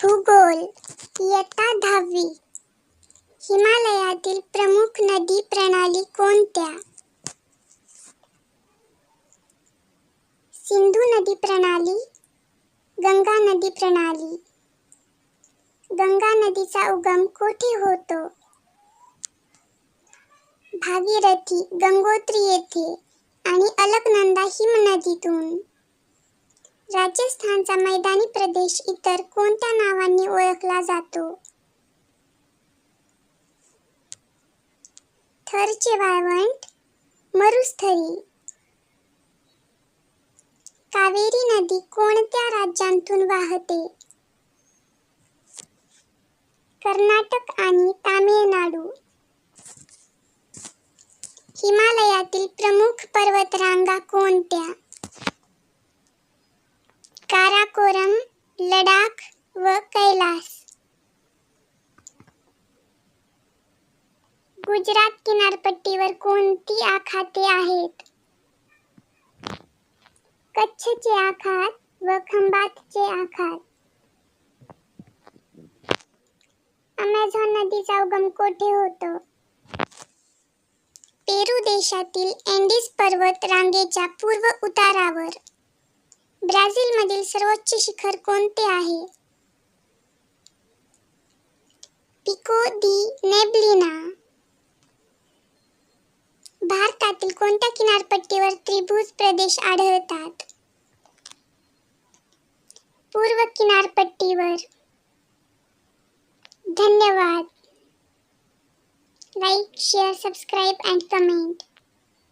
भूगोल इयत्ता 10वी. हिमालयातील प्रमुख नदी प्रणाली कोणत्या? सिंधू नदी प्रणाली, गंगा नदी प्रणाली. गंगा नदीचा उगम कोठे होतो? भागीरथी, गंगोत्री येथे आणि अलकनंदा हिमनदीतून. राजस्थानचा मैदानी प्रदेश इतर कोणत्या नावांनी ओळखला जातो? थरचे वाळवंट, मरुस्थळी. कावेरी नदी कोणत्या राज्यांतून वाहते? कर्नाटक आणि तामिळनाडू. हिमालयातील प्रमुख पर्वतरांगा कोणत्या? काराकोरम, लडाख व कैलास. गुजरात किनारपट्टीवर कोणती आखाते आहेत? कच्छचे आखात व खंबातचे आखात. अमेझॉन नदीचा उगम कोठे होतो? पेरू देशातील अँडीज पर्वत रांगेच्या पूर्व उतारावर. ब्राझीलमधील सर्वोच्च शिखर कोणते आहे? पिको दी नेब्लिना. भारतातील कोणत्या किनारपट्टीवर त्रिभुज प्रदेश आढळतात? पूर्व किनारपट्टीवर. धन्यवाद. Like, share, subscribe and comment.